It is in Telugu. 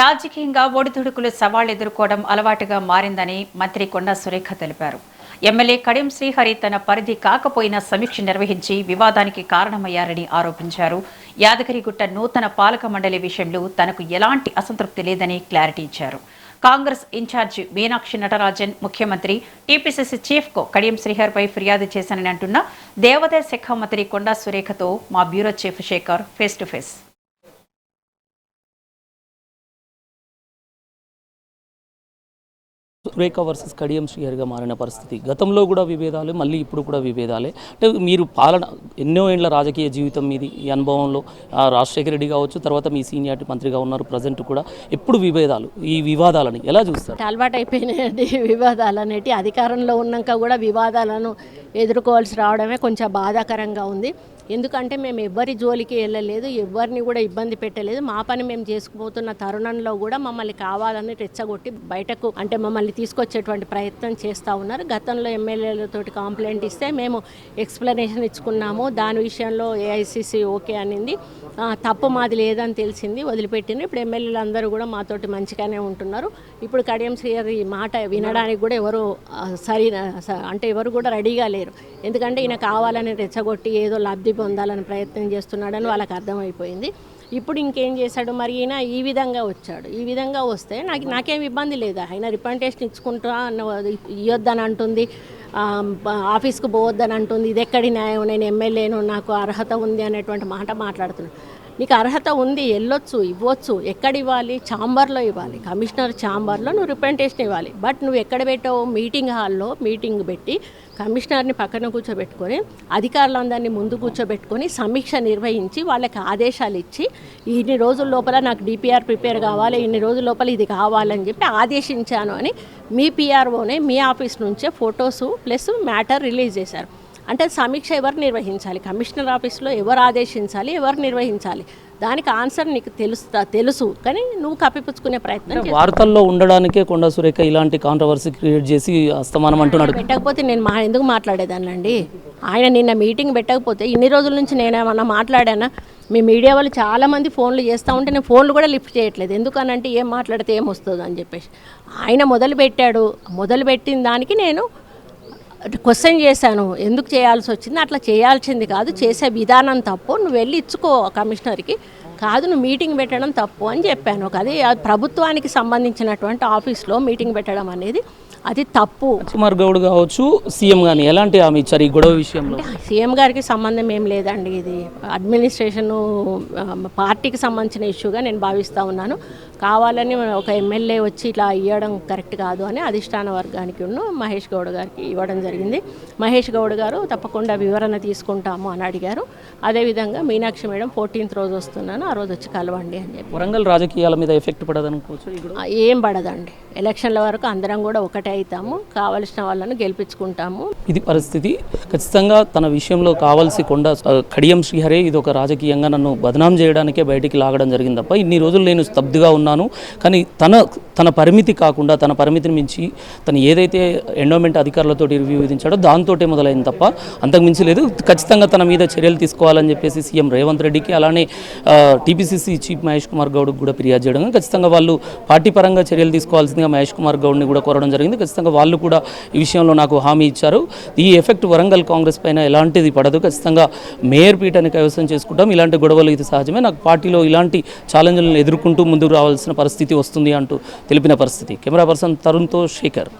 రాజకీయంగా ఒడిదుడుకులు సవాళ్లు ఎదుర్కోవడం అలవాటుగా మారిందని మంత్రి కొండా సురేఖ తెలిపారు. ఎమ్మెల్యే కడియం శ్రీహరి తన పరిధి కాకపోయినా సమీక్ష నిర్వహించి వివాదానికి కారణమయ్యారని ఆరోపించారు. యాదగిరిగుట్ట నూతన పాలక మండలి విషయంలో తనకు ఎలాంటి అసంతృప్తి లేదని క్లారిటీ ఇచ్చారు. కాంగ్రెస్ ఇన్ఛార్జి మీనాక్షి నటరాజన్ ముఖ్యమంత్రి టీపీసీసీ చీఫ్కు కడియం శ్రీహరిపై ఫిర్యాదు చేశానని అంటున్న దేవాదాయ శాఖ మంత్రి కొండా సురేఖతో మా bureau chief Shekhar face to face. Surekha versus Kadiyam శ్రీహరిగా మారిన పరిస్థితి గతంలో కూడా విభేదాలు, మళ్ళీ ఇప్పుడు కూడా విభేదాలే. అంటే మీరు పాలన ఎన్నో ఏళ్ల రాజకీయ జీవితం మీది, ఈ అనుభవంలో రాజశేఖర రెడ్డి కావచ్చు, తర్వాత మీ సీనియారిటీ మంత్రిగా ఉన్నారు, ప్రజెంట్ కూడా ఎప్పుడు విభేదాలు, ఈ వివాదాలని ఎలా చూస్తారు? అలవాటు అయిపోయినాయండి వివాదాలు అనేటి. అధికారంలో ఉన్నాక కూడా వివాదాలను ఎదుర్కోవాల్సి రావడమే కొంచెం బాధాకరంగా ఉంది. ఎందుకంటే మేము ఎవ్వరి జోలికి వెళ్ళలేదు, ఎవరిని కూడా ఇబ్బంది పెట్టలేదు. మా పని మేము చేసుకుపోతున్న తరుణంలో కూడా మమ్మల్ని కావాలని రెచ్చగొట్టి బయటకు అంటే మమ్మల్ని తీసుకొచ్చేటువంటి ప్రయత్నం చేస్తూ ఉన్నారు. గతంలో ఎమ్మెల్యేలతోటి కంప్లైంట్ ఇస్తే మేము ఎక్స్ప్లెనేషన్ ఇచ్చుకున్నాము. దాని విషయంలో ఏఐసిసి ఓకే అనింది, తప్పు మాది లేదని తెలిసింది, వదిలిపెట్టింది. ఇప్పుడు ఎమ్మెల్యేలు అందరూ కూడా మాతోటి మంచిగానే ఉంటున్నారు. ఇప్పుడు కడియం శ్రీహరి మాట వినడానికి కూడా ఎవరు అంటే ఎవరు కూడా రెడీగా లేరు. ఎందుకంటే ఈయన కావాలని రెచ్చగొట్టి ఏదో లబ్ధి పొందాలని ప్రయత్నం చేస్తున్నాడని వాళ్ళకి అర్థమైపోయింది. ఇప్పుడు ఇంకేం చేశాడు మరి, ఈయన ఈ విధంగా వచ్చాడు. ఈ విధంగా వస్తే నాకేం ఇబ్బంది లేదు. ఆయన రిప్రజెంటేషన్ ఇచ్చుకుంటా ఇవ్వద్దని అంటుంది, ఆఫీస్కు పోవద్దని అంటుంది. ఇది ఎక్కడి న్యాయం? నేను ఎమ్మెల్యేను, నాకు అర్హత ఉంది అనేటువంటి మాట మాట్లాడుతున్నాను. నీకు అర్హత ఉంది, వెళ్ళొచ్చు, ఇవ్వచ్చు. ఎక్కడ ఇవ్వాలి? ఛాంబర్లో ఇవ్వాలి. కమిషనర్ ఛాంబర్లో నువ్వు రిప్రజెంటేషన్ ఇవ్వాలి. బట్ నువ్వు ఎక్కడ పెట్టావు? మీటింగ్ హాల్లో మీటింగ్ పెట్టి కమిషనర్ని పక్కన కూర్చోబెట్టుకొని అధికారులందరినీ ముందు కూర్చోబెట్టుకొని సమీక్ష నిర్వహించి వాళ్ళకి ఆదేశాలు ఇచ్చి ఇన్ని రోజుల లోపల నాకు డిపిఆర్ ప్రిపేర్ కావాలి, ఇన్ని రోజుల లోపల ఇది కావాలని చెప్పి ఆదేశించాను అని మీ పిఆర్ఓనే మీ ఆఫీస్ నుంచే ఫొటోసు ప్లస్ మ్యాటర్ రిలీజ్ చేశారు. అంటే సమీక్ష ఎవరు నిర్వహించాలి? కమిషనర్ ఆఫీస్లో ఎవరు ఆదేశించాలి, ఎవరు నిర్వహించాలి? దానికి ఆన్సర్ నీకు తెలుసు, కానీ నువ్వు కప్పిపుచ్చుకునే ప్రయత్నం. వార్తల్లో ఉండడానికే కొండా సురేఖ ఇలాంటి కాంట్రవర్సీ క్రియేట్ చేసి అస్తమానం అంటున్నాడు. పెట్టకపోతే నేను ఎందుకు మాట్లాడేదాన్నండి? ఆయన నిన్న మీటింగ్ పెట్టకపోతే ఇన్ని రోజుల నుంచి నేనేమన్నా మాట్లాడానా? మీ మీడియా వాళ్ళు చాలామంది ఫోన్లు చేస్తూ ఉంటే నేను ఫోన్లు కూడా లిఫ్ట్ చేయట్లేదు. ఎందుకనంటే ఏం మాట్లాడితే ఏం వస్తుందో అని చెప్పేసి. ఆయన మొదలుపెట్టిన దానికి నేను క్వశ్చన్ చేశాను, ఎందుకు చేయాల్సి వచ్చింది? అట్లా చేయాల్సింది కాదు, చేసే విధానం తప్పు, నువ్వు వెళ్ళి ఇచ్చుకో కమిషనర్కి, కాదు నువ్వు మీటింగ్ పెట్టడం తప్పు అని చెప్పాను. అది ప్రభుత్వానికి సంబంధించినటువంటి ఆఫీస్లో మీటింగ్ పెట్టడం అనేది అది తప్పు. కుమార్ గౌడ్ కావచ్చు, సీఎం కానీ ఎలాంటి హామీ ఇచ్చారు ఈ గొడవ విషయంలో? సీఎం గారికి సంబంధం ఏం లేదండి, ఇది అడ్మినిస్ట్రేషను పార్టీకి సంబంధించిన ఇష్యూగా నేను భావిస్తూ ఉన్నాను. కావాలని ఒక ఎమ్మెల్యే వచ్చి ఇట్లా ఇవ్వడం కరెక్ట్ కాదు అని అధిష్టాన వర్గానికి మహేష్ గౌడ్ గారికి ఇవ్వడం జరిగింది. మహేష్ గౌడ్ గారు తప్పకుండా వివరణ తీసుకుంటాము అని అడిగారు. అదేవిధంగా మీనాక్షి మేడం 14th రోజు వస్తున్నాను, ఆ రోజు వచ్చి కలవండి అని చెప్పి. వరంగల్ రాజకీయాల మీద ఎఫెక్ట్ పడదనుకోవచ్చు? ఏం పడదండి, ఎలక్షన్ల వరకు అందరం కూడా ఒకటే అవుతాము, కావలసిన వాళ్ళను గెలిపించుకుంటాము. ఇది పరిస్థితి. ఖచ్చితంగా తన విషయంలో కావాల్సి కడియం శ్రీహరి ఇది ఒక రాజకీయంగా నన్ను బదనాం చేయడానికే బయటికి లాగడం జరిగింది తప్ప ఇన్ని రోజులు నేను స్తబ్దుగా ఉన్నాను. కానీ తన పరిమితి కాకుండా, తన పరిమితిని మించి తను ఏదైతే ఎండోమెంట్ అధికారులతో రివ్యూ విధించాడో దాంతోటే మొదలైంది తప్ప అంతకు మించి లేదు. ఖచ్చితంగా తన మీద చర్యలు తీసుకోవాలని చెప్పేసి సీఎం రేవంత్ రెడ్డికి, అలానే టీపీసీసీ చీఫ్ మహేష్ కుమార్ గౌడ్కి కూడా ఫిర్యాదు చేయడం, ఖచ్చితంగా వాళ్ళు పార్టీ పరంగా చర్యలు తీసుకోవాల్సిందిగా మహేష్ కుమార్ గౌడ్ని కూడా కోరడం జరిగింది. ఖచ్చితంగా వాళ్ళు కూడా ఈ విషయంలో నాకు హామీ ఇచ్చారు. ఈ ఎఫెక్ట్ వరంగల్ కాంగ్రెస్ పైన ఎలాంటిది పడదు. ఖచ్చితంగా మేయర్ పీఠాన్ని కైవసం చేసుకుంటాం. ఇలాంటి గొడవలు ఇది సహజమే. నాకు పార్టీలో ఇలాంటి ఛాలెంజ్లను ఎదుర్కొంటూ ముందుకు రావాల్సిన పరిస్థితి వస్తుంది అంటూ తెలిపిన పరిస్థితి. కెమెరా పర్సన్ తరుణ్తో శేఖర్.